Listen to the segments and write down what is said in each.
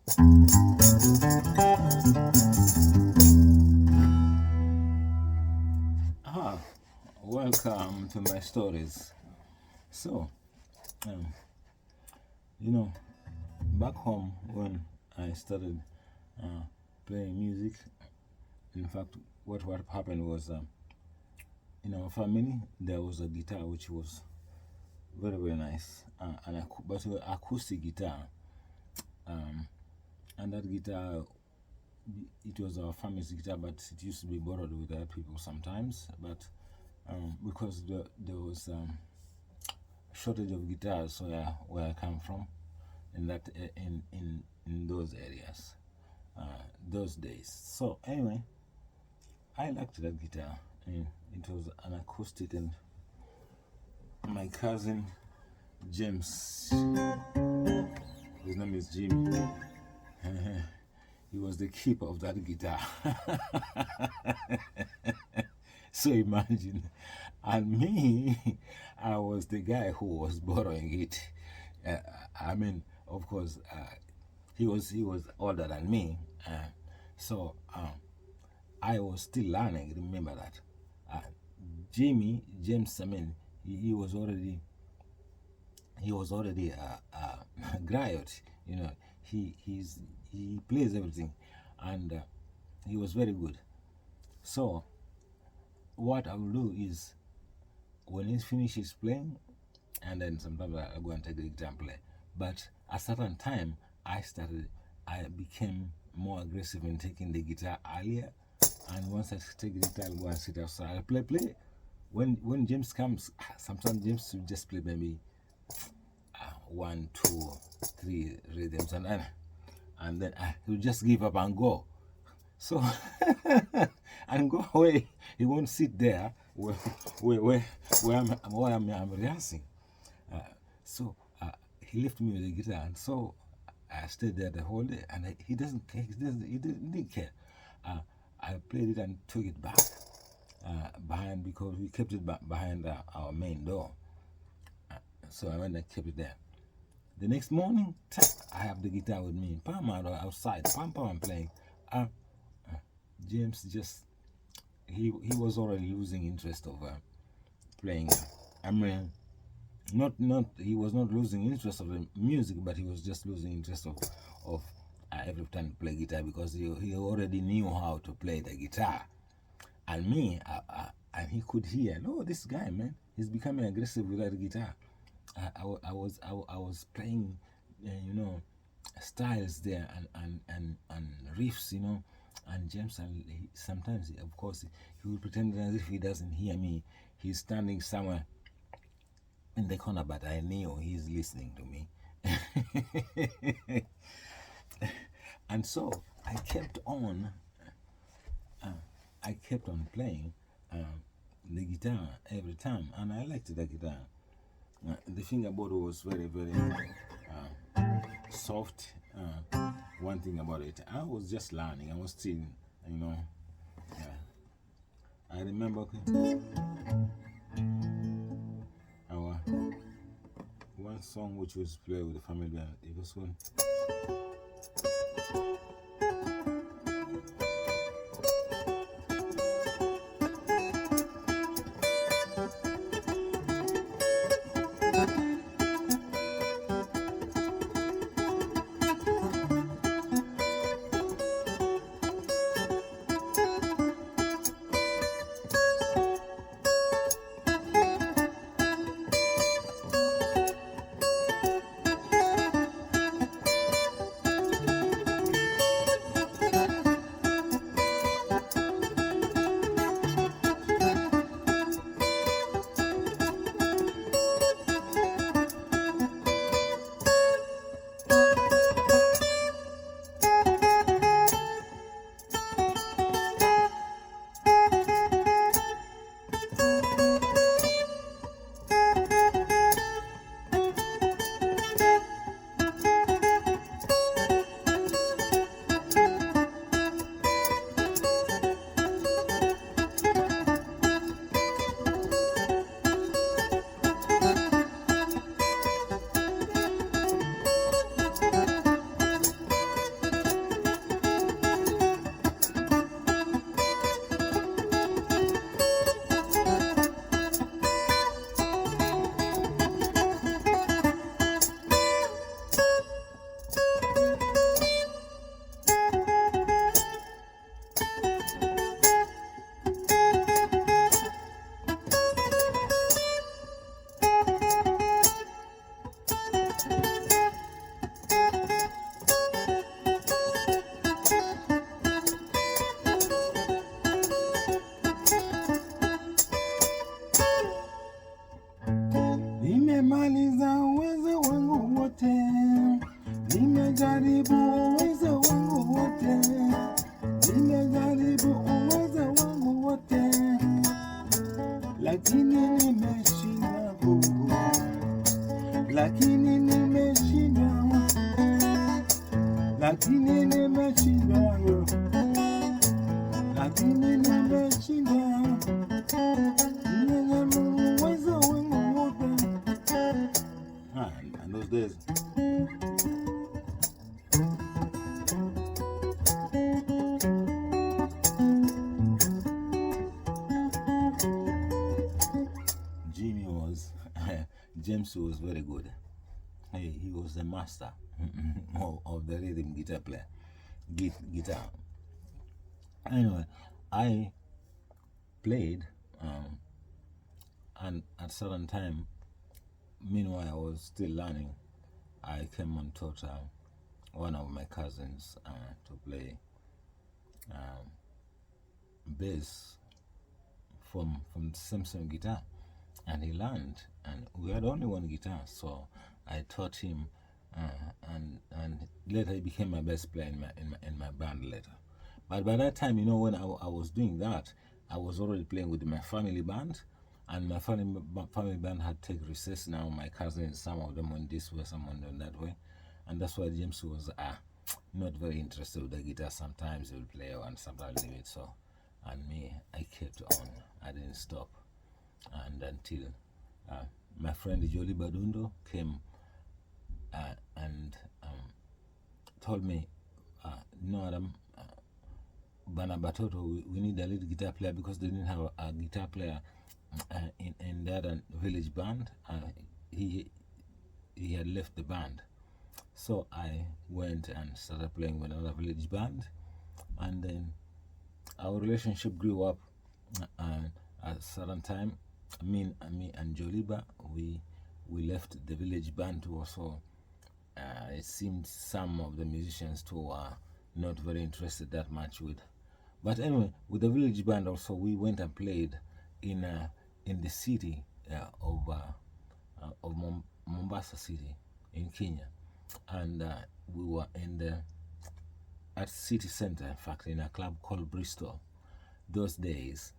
Ah, welcome to my stories. So, um, you know, back home when I started uh, playing music, in fact, what happened was, in our family there was a guitar which was very nice, but acoustic guitar, um, and that guitar, it was our family's guitar, but it used to be borrowed with other people sometimes. But because there was shortage of guitars where I come from, in that in those areas, those days. So anyway, I liked that guitar, and it was an acoustic. And my cousin James, his name is Jimmy, he was the keeper of that guitar. So imagine, and me, I was the guy who was borrowing it. I mean, of course, he was older than me, so I was still learning. Remember that, James. I mean, he was already a griot. You know, he plays everything, and he was very good. So what I will do is, when he finishes playing, and then sometimes I go and take the guitar and play. But at a certain time, I became more aggressive in taking the guitar earlier. And once I take the guitar, I'll go and sit outside. I play. When James comes, sometimes James will just play maybe 1, 2, 3 rhythms, and then he'll just give up and go. So, and go away. He won't sit there where I'm rehearsing. So he left me with the guitar, and so I stayed there the whole day. And he didn't care. I played it and took it back behind, because we kept it behind our main door. So I went and kept it there. The next morning, I have the guitar with me. Pam, outside. Pam, I'm playing. James he was already losing interest of playing. I mean, he was not losing interest of the music, but he was just losing interest of every time to play guitar, because he already knew how to play the guitar. And me, and he could hear, no, this guy, man, he's becoming aggressive with that guitar. I was playing, styles there, and riffs, and James, and sometimes, of course, he will pretend as if he doesn't hear me. He's standing somewhere in the corner, but I knew he's listening to me. And so I kept on playing the guitar every time, and I liked the guitar. The fingerboard was very soft. One thing about it, I was just learning. I was still, I remember our one song which was played with the family band. It was one. nimejaribu uwezo wangu wote, nimejaribu uwezo wangu wote, lakini nimeshindwa Mungu, lakini nimeshindwa, lakini nimeshindwa, lakini nimeshindwa, nimejaribu uwezo wangu wote. And those days, James was very good. He was the master of the rhythm guitar player, guitar. Anyway, I played, and at certain time, meanwhile I was still learning, I came and taught one of my cousins to play bass from the same guitar, and he learned, and we had only one guitar, so I taught him, and later he became my best player in my band later. But by that time, when I was doing that, I was already playing with my family band, and my family band had taken recess. Now my cousins, some of them went this way, some went that way, and that's why James was not very interested with the guitar. Sometimes he would play and sometimes leave it. So, and me, I kept on. I didn't stop, and until my friend Jolie Badundo came and told me, Adam, Bana Batoto, we need a lead guitar player, because they didn't have a guitar player in the other village band. He had left the band, so I went and started playing with another village band, and then our relationship grew up. At a certain time, me and Joliba, we left the village band too. Also, it seemed some of the musicians too were not very interested that much with. But anyway, with the village band also, we went and played in the city of Mombasa City in Kenya, and we were at city center, in fact, in a club called Bristol. Those days,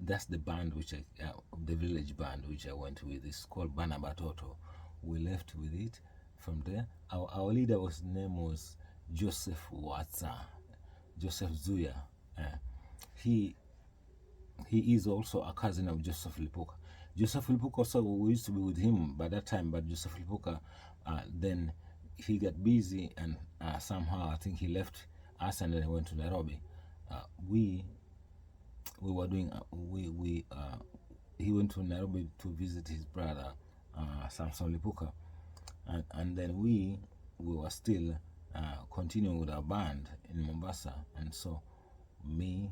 that's the band the village band which I went with. It's called Bana Batoto. We left with it. From there, our leader name was Joseph Watsa, Joseph Zuya. He is also a cousin of Joseph Lipuka. Joseph Lipuka also, we used to be with him by that time, but Joseph Lipuka, then he got busy, and somehow I think he left us and then he went to Nairobi. We were doing, he went to Nairobi to visit his brother, Samson Lipuka, and then we were still continuing with our band in Mombasa, and so me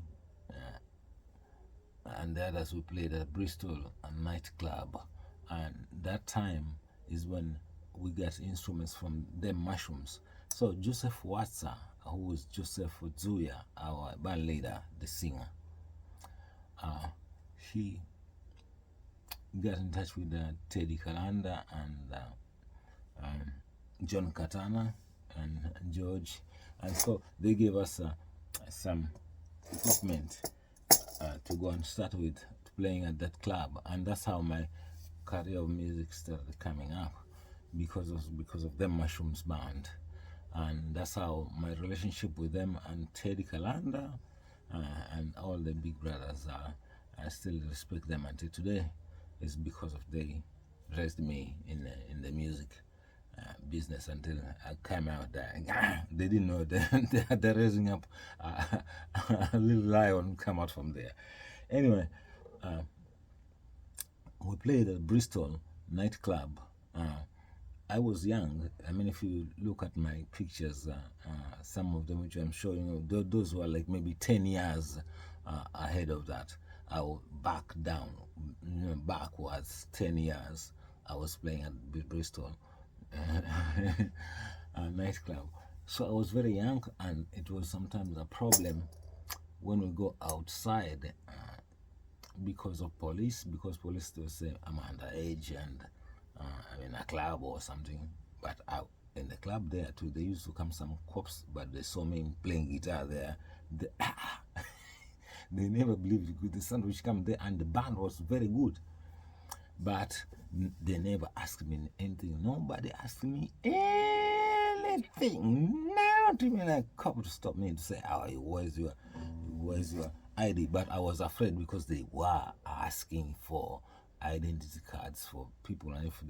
and the others, we played at Bristol, a nightclub, and that time is when we got instruments from them mushrooms. So Joseph Watsa, who was Joseph Zuya, our band leader, the singer, he got in touch with Teddy Kalanda and John Katana and George, and so they gave us some equipment to go and start with playing at that club, and that's how my career of music started coming up, because of them mushrooms band, and that's how my relationship with them and Teddy Kalanda and all the big brothers I still respect them until today, is because of they raised me in the music business until I came out there. They didn't know they're raising up a little lion come out from there. Anyway, we played at Bristol nightclub. I was young. I mean, if you look at my pictures, some of them which I'm showing you, those were like maybe 10 years ahead of that. I was back down, backwards 10 years. I was playing at Bristol nightclub. So I was very young, and it was sometimes a problem when we go outside because of police, because police will say I'm underage and I'm in a club or something. But in the club there too. There used to come some cops, but they saw me playing guitar there. They, they never believed it. The sandwich come there, and the band was very good. But they never asked me anything. Nobody asked me anything. Not even a cop to stop me to say, "Oh, where's your ID?" But I was afraid because they were asking for identity cards for people, and if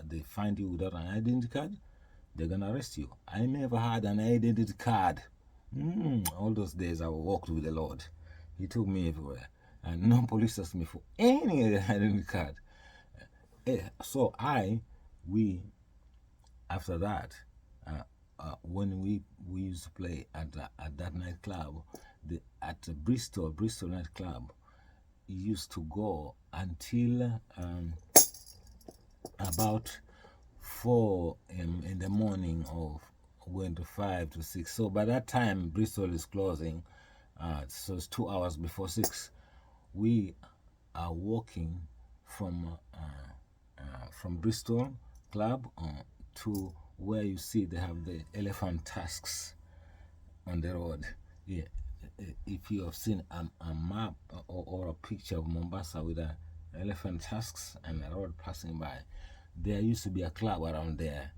they find you without an identity card, they're gonna arrest you. I never had an identity card. All those days I walked with the Lord. He took me everywhere, and no police asked me for any identity card. So after that, when we used to play at that nightclub, at Bristol nightclub, used to go until about 4 in the morning, of going to 5 to 6. So by that time, Bristol is closing. So it's 2 hours before 6. We are walking from Bristol Club to where you see they have the elephant tusks on the road. Yeah. If you have seen a map or a picture of Mombasa with elephant tusks and a road passing by, there used to be a club around there.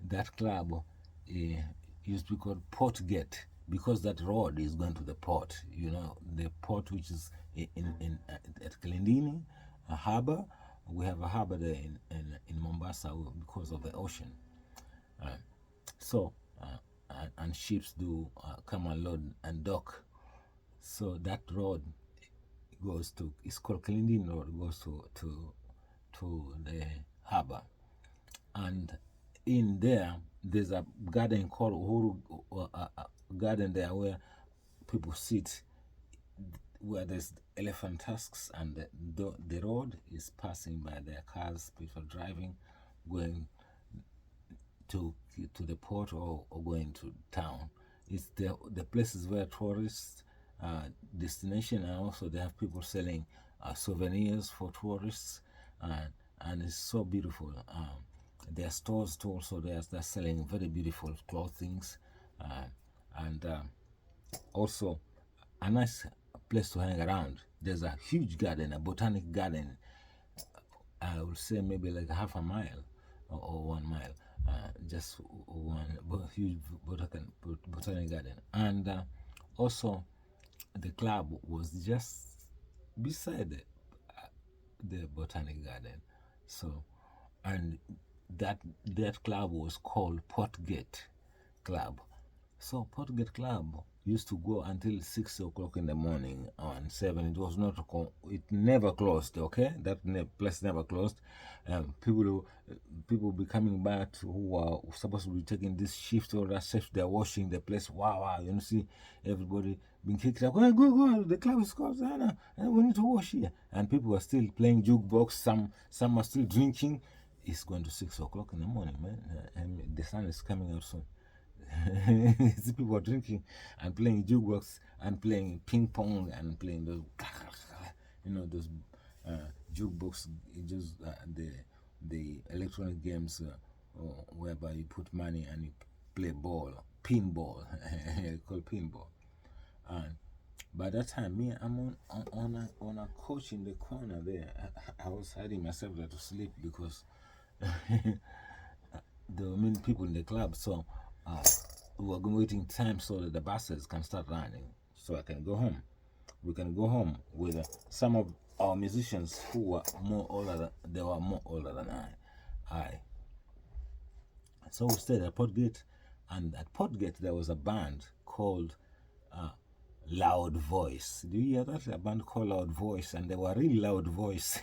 That club used to be called Port Gate, because that road is going to the port. You know, the port which is at Kilindini, a harbor. We have a harbor there in Mombasa because of the ocean. And ships do come and load and dock. So that road goes to, it's called Kilindini Road, goes to the harbor. And in there, there's a garden called Uhuru, garden there where people sit, where there's elephant tusks, and the road is passing by their cars, people driving, going to the port or going to town. It's the places where tourists destination, and also they have people selling souvenirs for tourists, and it's so beautiful. There are stores too, also they're selling very beautiful clothings, and also a nice place to hang around. There's a huge garden, a botanic garden. I would say maybe like half a mile or 1 mile, just one huge botanic garden. And also the club was just beside the botanic garden. So, and that club was called Portgate Club. So Portgate Club used to go until 6 o'clock in the morning and 7. It was not, it never closed, okay? That place never closed. People be coming back who are supposed to be taking this shift or that shift, they're washing the place. Wow, you know, see everybody being kicked out. Go, the club is closed, and we need to wash here. And people are still playing jukebox, some are still drinking. It's going to 6 o'clock in the morning, man, and the sun is coming out soon. People are drinking and playing jukebox and playing ping pong and playing those, those jukebox, just the electronic games whereby you put money and you play ball, pinball, called pinball. And by that time, me, I'm on a couch in the corner there. I was hiding myself there to sleep because there were many people in the club. So we were waiting time so that the buses can start running, so I can go home. We can go home with some of our musicians who were more older than I. So we stayed at Portgate, and at Portgate there was a band called Loud Voice. Do you hear that? A band called Loud Voice, and they were really loud voice.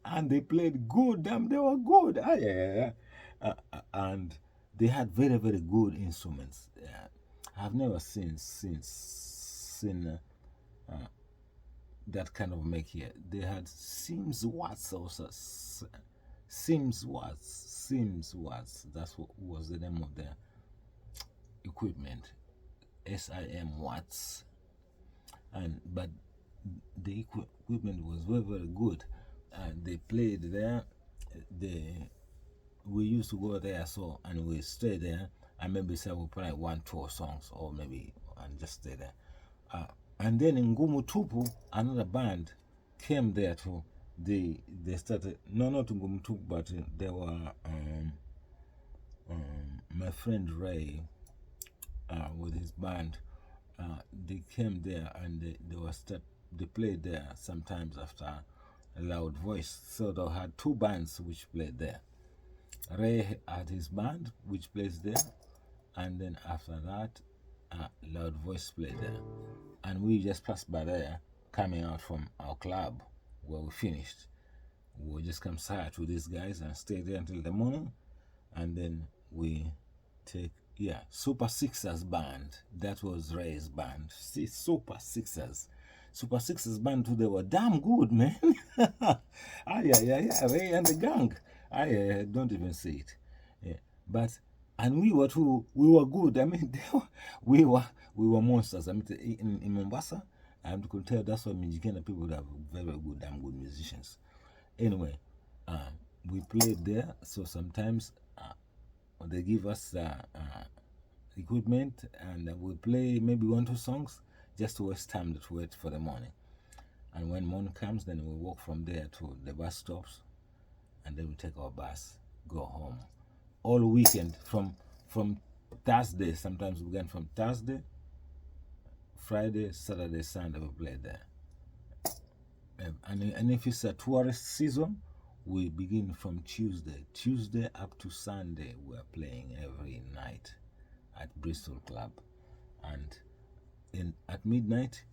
And they played good, damn, they were good. And they had very, very good instruments. I've never seen that kind of make here. They had Sims Watts also. Sims Watts. That's what was the name of their equipment. SIM Watts. But the equipment was very, very good. And they played there. we used to go there, so, and we stay there, and maybe say we play 1 2 songs, or maybe, and just stay there. And then in Ngumu Tupu, another band came there too. They started, no, not in Ngumu Tupu, but they were my friend Ray with his band. They came there, and they played there sometimes after a loud voice. So they had 2 bands which played there. Ray had his band which plays there, and then after that, loud voice played there. And we just passed by there, coming out from our club where we finished. We'll just come side to these guys and stay there until the morning, and then we take, Super Sixers band. That was Ray's band. See, Super Sixers. Super Sixers band too, they were damn good, man. Yeah, Ray and the gang. Don't even say it. Yeah. But, and we were too, we were good. I mean, we were monsters. I mean, in Mombasa, I could tell that's why Mijikenda people have very good, damn good musicians. Anyway, we played there, so sometimes they give us equipment, and we play maybe 1 2 songs just to waste time to wait for the morning. And when morning comes, then we walk from there to the bus stops, and then we take our bus, go home. All weekend, from Thursday, sometimes we get from Thursday, Friday, Saturday, Sunday, we play there. And if it's a tourist season, we begin from Tuesday up to Sunday. We are playing every night at Bristol Club, and at midnight,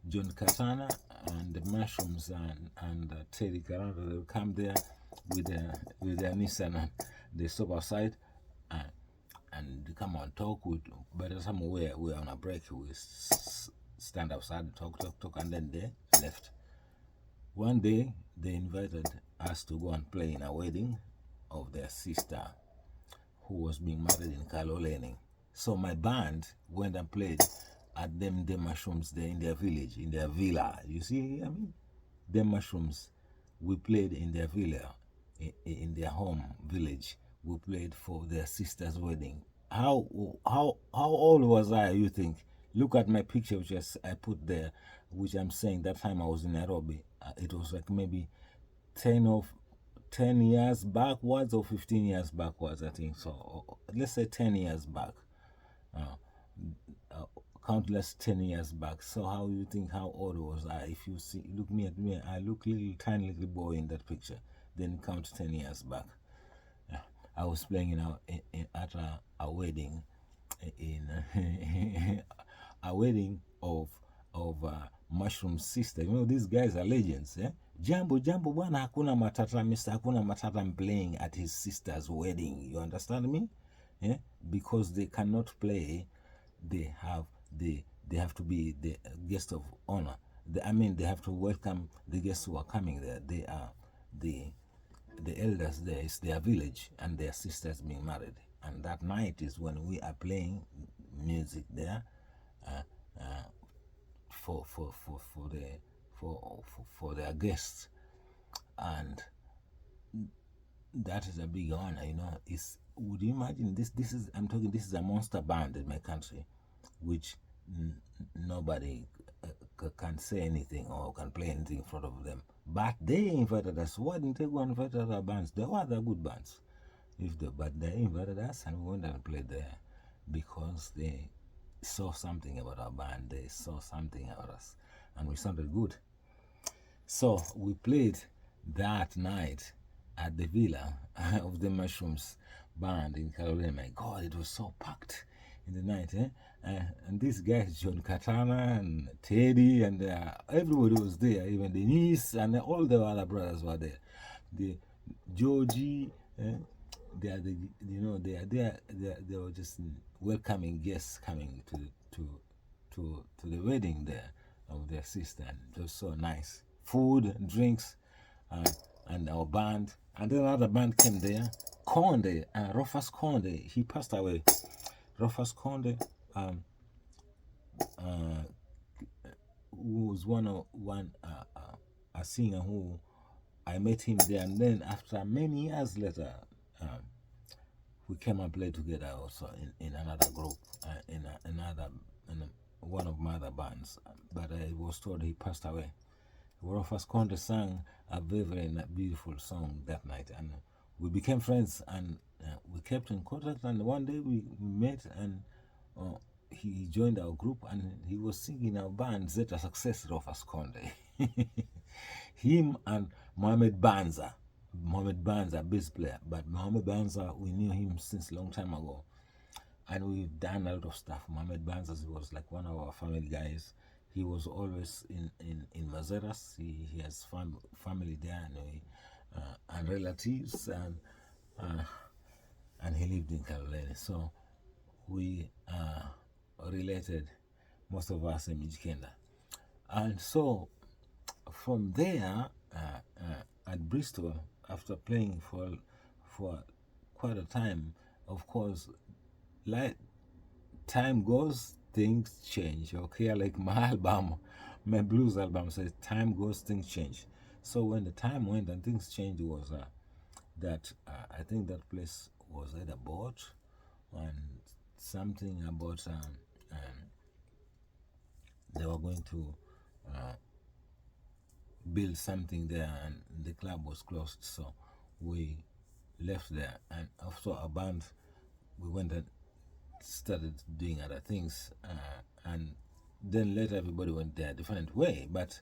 John Katana and the Mushrooms and Teddy Carrano, they will come there with their Nissan, and they stop outside and they come and talk. By the time we're on a break, we stand outside and talk, and then they left. One day, they invited us to go and play in a wedding of their sister, who was being married in Kaloleni. So my band went and played at the Mushrooms there in their village, in their villa. You see, I mean, the Mushrooms, we played in their villa, in their home village. We played for their sister's wedding. How old was I, you think? Look at my picture, which I put there, which I'm saying that time I was in Nairobi. It was like maybe 10 years backwards or 15 years backwards, I think. So let's say 10 years back. Countless 10 years back. So how you think how old was I? If you see, look me at me, I look tiny little boy in that picture. Then count 10 years back. I was playing at a wedding, in a wedding of Mushroom's sister. You know, these guys are legends. Jambo bwana, hakuna matata, Mr. Hakuna matata. I'm playing at his sister's wedding. You understand me? Because they cannot play, they have to be the guest of honor. They have to welcome the guests who are coming there. They are the elders there. It's their village, and their sisters being married. And that night is when we are playing music there for their guests, and that is a big honor. You know, would you imagine this? This is a monster band in my country, which nobody can say anything or can play anything in front of them. But they invited us. Why didn't they go and invite other bands? There were other good bands. But they invited us, and we went and played there because they saw something about our band. They saw something about us, and we sounded good. So we played that night at the villa of the Mushrooms band in Carolina. My God, it was so packed in the night. And these guys, John Katana and Teddy, and everybody was there. Even the niece and all the other brothers were there. The Georgie. They are there. They were just welcoming guests coming to the wedding there of their sister, and it was so nice. Food, drinks, and our band, and then another band came there. Konde, Rufus Konde, he passed away. Rufus Konde, who was a singer who I met him there, and then after many years later, um, we came and played together also in another group, in one of my other bands. But I was told he passed away. Rufus Conde sang a very, very beautiful song that night, and we became friends, and we kept in contact. And one day we met, and uh, he joined our group, and he was singing our band Zeta Success, Rufus Conde. Him and Mohamed Banza, bass player, but Mohamed Banza, we knew him since a long time ago, and we've done a lot of stuff. Mohamed Banza was like one of our family guys. He was always in Mazeras. He has family there, and relatives, and he lived in Carolina. So we related, most of us in Mijikenda. And so from there, at Bristol, after playing for quite a time, of course, like time goes, things change. Okay, like my album, my blues album says, time goes, things change. So when the time went and things changed, was that I think that place was either bought, and something about they were going to build something there, and the club was closed. So we left there, and after a band, we went and started doing other things, and then later everybody went their different way. But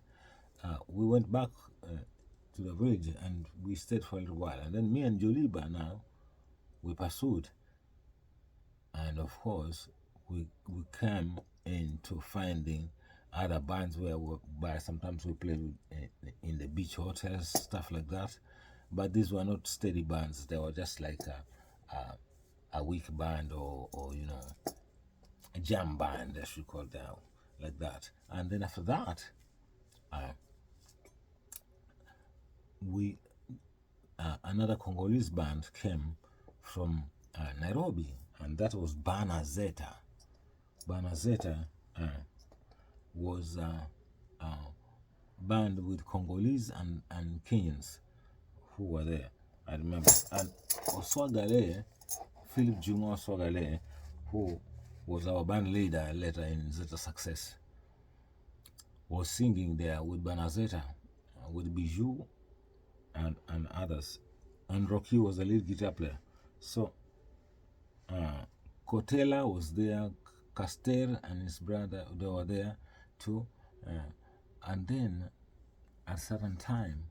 we went back to the village, and we stayed for a little while, and then me and Joliba now, we pursued, and of course we came into finding other bands where sometimes we played in the beach hotels, stuff like that. But these were not steady bands. They were just like a week band, or a jam band, as we call them, like that. And then after that, we another Congolese band came from Nairobi, and that was Bana Zeta. Bana Zeta was a band with Congolese and Kenyans who were there, I remember. And Oswagale, Philip Juma Oswagale, who was our band leader later in Zeta Success, was singing there with Bana Zeta, with Bijou and others. And Rocky was the lead guitar player. So Kotela was there, Caster and his brother, they were there too. And then at a certain time,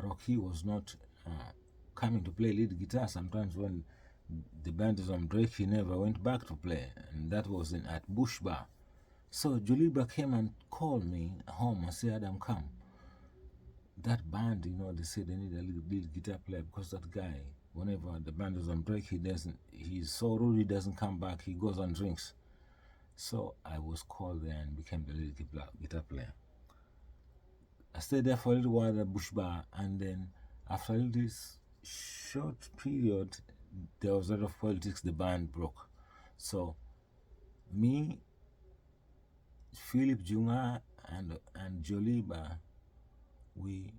Rocky was not coming to play lead guitar. Sometimes when the band is on break, he never went back to play, and that was at Bush Bar. So Juliba came and called me home and said, Adam, come. That band, they said they need a lead guitar player, because that guy, whenever the band is on break, he's so rude, he doesn't come back, he goes and drinks. So I was called there and became the lead guitar player. I stayed there for a little while at Bush Bar, and then after this short period, there was a lot of politics, the band broke. So me, Philip Junga, and Joliba, we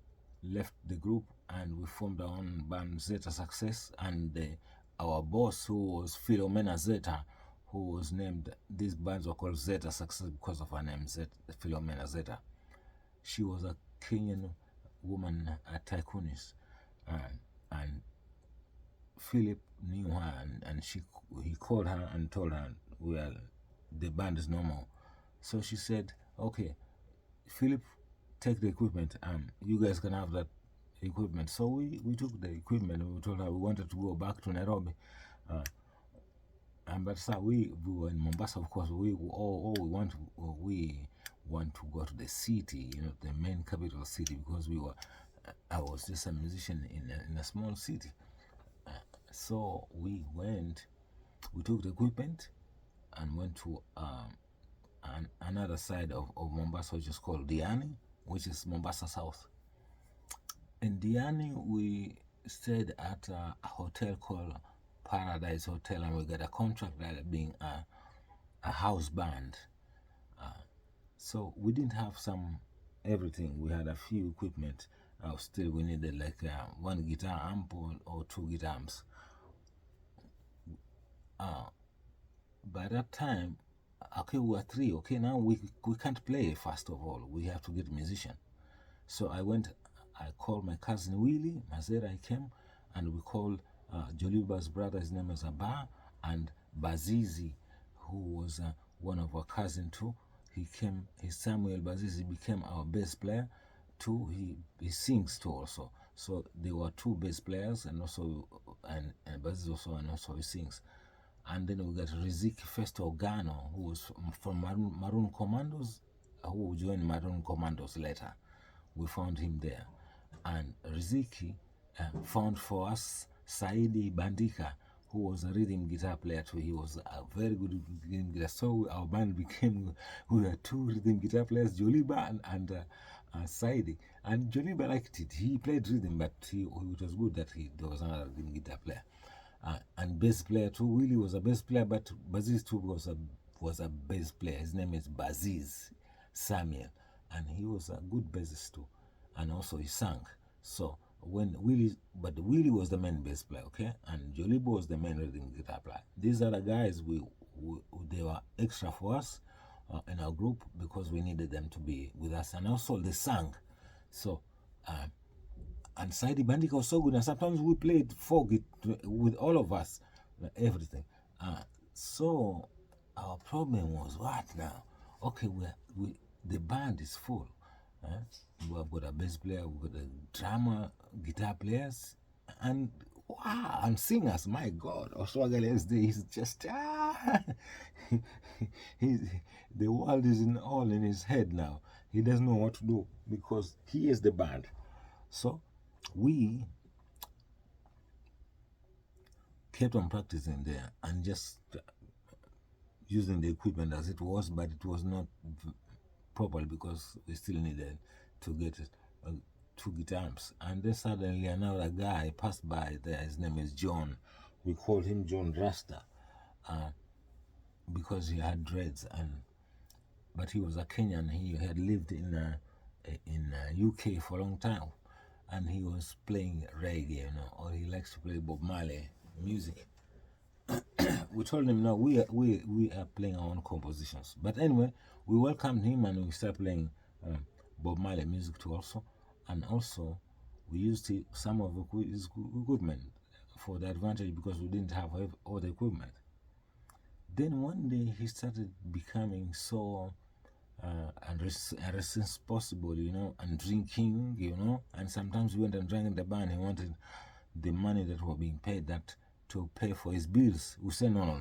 left the group and we formed our own band, Zeta Success, and our boss, who was Philomena Zeta, who was named, these bands were called Zeta Success because of her name, Philomena Zeta. She was a Kenyan woman, a tycoonist, and Philip knew her, and he called her and told her, well, the band is no more. So she said, okay, Philip, take the equipment, you guys can have that equipment. So we took the equipment, and we told her we wanted to go back to Nairobi. But we were in Mombasa, of course. We want to go to the city, the main capital city, because I was just a musician in a small city. So we took the equipment and went to another side of Mombasa, which is called Diani, which is Mombasa South. In Diani, we stayed at a hotel called Paradise Hotel, and we got a contract that being a house band. So we didn't have everything. We had a few equipment, Still we needed like one guitar amp or two guitar amps. By that time, okay, we were three. Okay, now we can't play. First of all, we have to get a musician. So I called my cousin Willie Mazera. I came, and we called Joliba's brother. His name is Abba, and Bazizi, who was one of our cousin too. He came. His Samuel Bazizi became our bass player too. He sings too also. So there were two bass players, and also and Bazizi also, and also he sings. And then we got Riziki Festo Gano, who was from Maroon Commandos, who joined Maroon Commandos later. We found him there. And Riziki found for us Saidi Bandika, who was a rhythm guitar player too. He was a very good rhythm guitar. So our band became, we were two rhythm guitar players, Joliba and Saidi. And Joliba liked it. He played rhythm, but it was good that there was another rhythm guitar player. And bass player too. Willie was a bass player, but Baziz too was a bass player. His name is Baziz Samuel, and he was a good bassist too, and also he sang. So but Willie was the main bass player, okay, and Jolibo was the main rhythm guitar player. These other guys, they were extra for us in our group because we needed them to be with us, and also they sang. So. And Saidi Bandika was so good, and sometimes we played folk with all of us, everything. So our problem was what now? Okay, the band is full. We have got a bass player, we've got a drummer, guitar players, and wow, and singers. My God, Oswagale is just the world is all in his head now. He doesn't know what to do because he is the band. So we kept on practicing there and just using the equipment as it was, but it was not proper because we still needed to get two guitar amps. And then suddenly another guy passed by there. His name is John. We called him John Rasta because he had dreads, but he was a Kenyan. He had lived in UK for a long time, and he was playing reggae, or he likes to play Bob Marley music. We told him, no, we are playing our own compositions. But anyway, we welcomed him and we started playing Bob Marley music too also. And also, we used some of his equipment for the advantage because we didn't have all the equipment. Then one day he started becoming so irresponsible, and drinking, and sometimes we went and drank in the bar and he wanted the money that were being paid to pay for his bills. We said, no,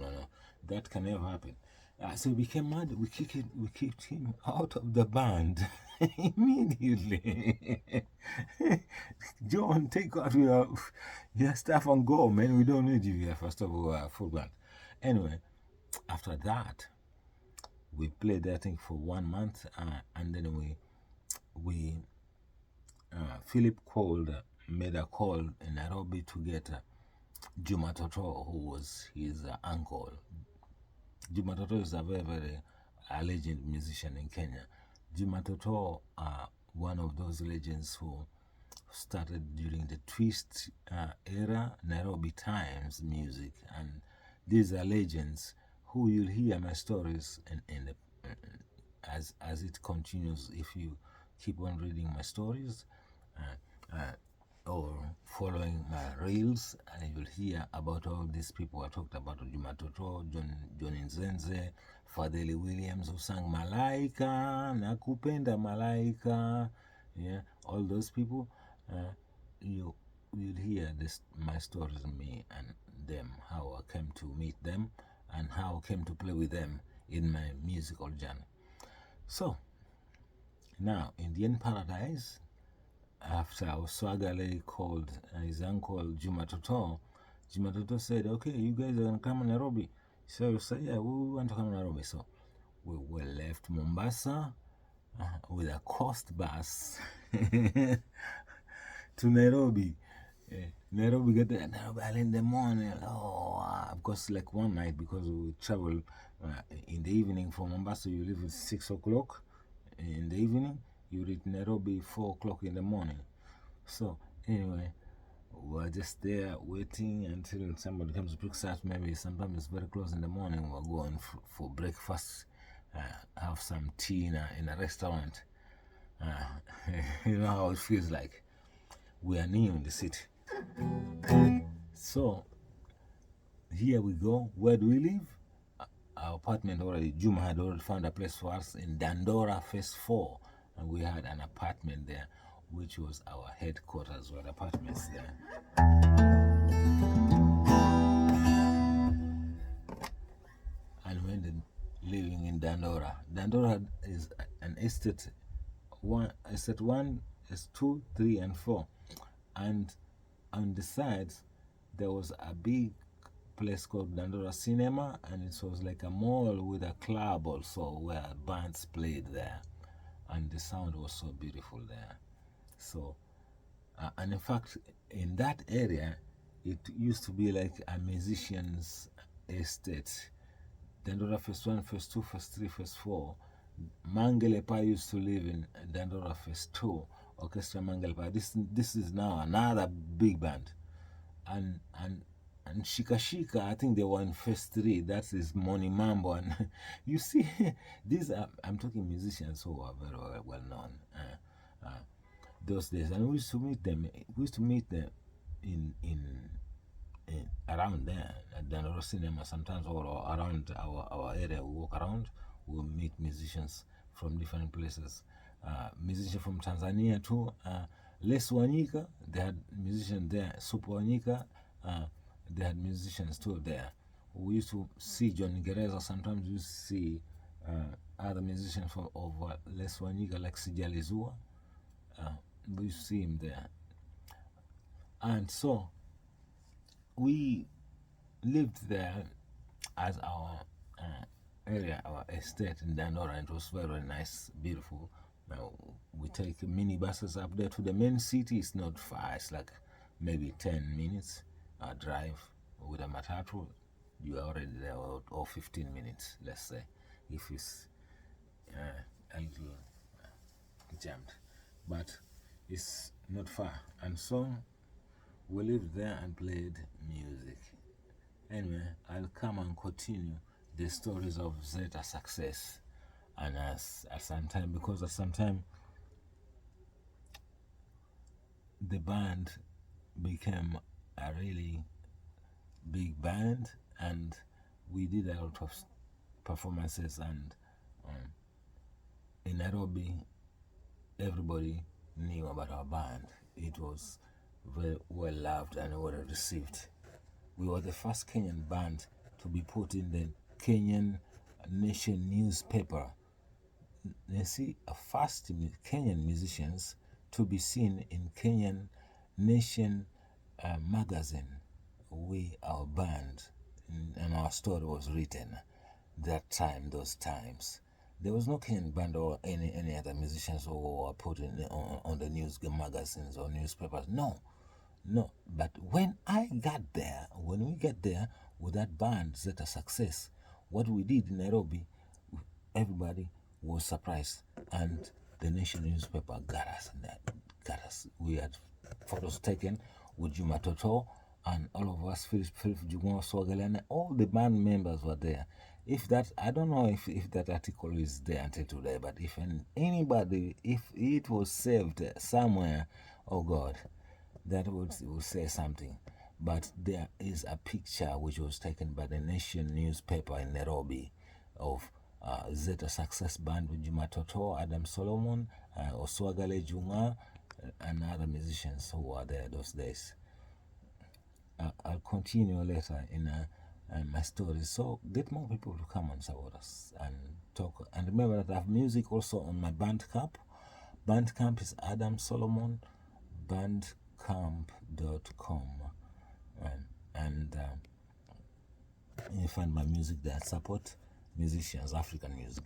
that can never happen. So we became mad. We kicked him out of the band immediately. John, take out your stuff and go, man. We don't need you here, first of all, full band. Anyway, after that, we played that thing for 1 month, and then Philip made a call in Nairobi to get Juma Toto, who was his uncle. Juma Toto is a very, very legend musician in Kenya. Juma Toto, one of those legends who started during the Twist era, Nairobi Times music, and these are legends who you'll hear my stories as it continues if you keep on reading my stories or following my reels, and you'll hear about all these people I talked about: Juma Toto, John Nzenze, Fadhili Williams, who sang Malaika, Nakupenda Malaika, all those people. You'll hear my stories, me and them, how I came to meet them and how I came to play with them in my musical journey. So now, Indian Paradise, after Swagale called his uncle Juma Toto said, okay, you guys are going to come to Nairobi. So we said, yeah, we want to come to Nairobi. So we left Mombasa with a coast bus to Nairobi. Nairobi got there Nairobi early in the morning. Of course, like one night, because we travel in the evening from Mombasa. You leave at 6 o'clock in the evening. You reach Nairobi 4 o'clock in the morning. So anyway, we're just there waiting until somebody comes to pick us up. Maybe sometimes it's very close in the morning. We're going for breakfast, have some tea in a restaurant. You know how it feels like. We are new in the city. So here we go. Where do we live? Our apartment already, Juma had already found a place for us in Dandora Phase 4. And we had an apartment there, which was our headquarters, were apartments there. And we ended living in Dandora. Dandora is an estate one, estate 1, estate 2, 3, and 4. And on the sides, there was a big place called Dandora Cinema, and it was like a mall with a club also where bands played there. And the sound was so beautiful there. So, and in fact, in that area, it used to be like a musician's estate. Dandora Phase 1, Phase 2, Phase 3, Phase 4. Mangelepa used to live in Dandora Phase 2, Orchestra Mangelepa. This is now another big band. And Shika Shika, I think they were in Phase 3. That is Moni Mambo. And you see, these are, I'm talking musicians who are very well known those days. And we used to meet them. We used to meet them in around there at Dandora Cinema sometimes, or around our area. We walk around, we'll meet musicians from different places. Musicians from Tanzania too. Les Wanyika, they had musicians there. Supu Wanyika, they had musicians too there. We used to see John Gereza. Sometimes we used to see other musicians from over Les Wanyika, like Sijalizua. We used to see him there. And so we lived there as our area, our estate in Dandora. It was very nice, beautiful. Now we take minibuses up there to the main city. It's not far, it's like maybe 10 minutes drive. With a matatu, you are already there, or 15 minutes, let's say, if it's a little jammed. But it's not far. And so we lived there and played music. Anyway, I'll come and continue the stories of Zeta success. And at some time, because at some time the band became a really big band, and we did a lot of performances. And in Nairobi, everybody knew about our band. It was very well loved and well received. We were the first Kenyan band to be put in the Kenyan Nation newspaper. You see, first Kenyan musicians to be seen in Kenyan Nation magazine. Our band, and our story was written that time, those times. There was no Kenyan band or any other musicians who were put on the news magazines or newspapers. No. But when we get there with that band, Zeta Success, what we did in Nairobi, everybody was surprised, and the Nation newspaper got us. We had photos taken with Juma Toto, and all of us, Philip Juma Swagalane, all the band members were there. I don't know if that article is there until today, but if it was saved somewhere, oh God, that would say something. But there is a picture which was taken by the Nation newspaper in Nairobi of Zeta Success Band with Juma Toto, Adam Solomon, Oswagale Junga, and other musicians who were there those days. I'll continue later in my story. So get more people to come and support us and talk. And remember that I have music also on my Bandcamp. Bandcamp is Adam Solomon, bandcamp.com. And you find my music there. Support musicians, African music.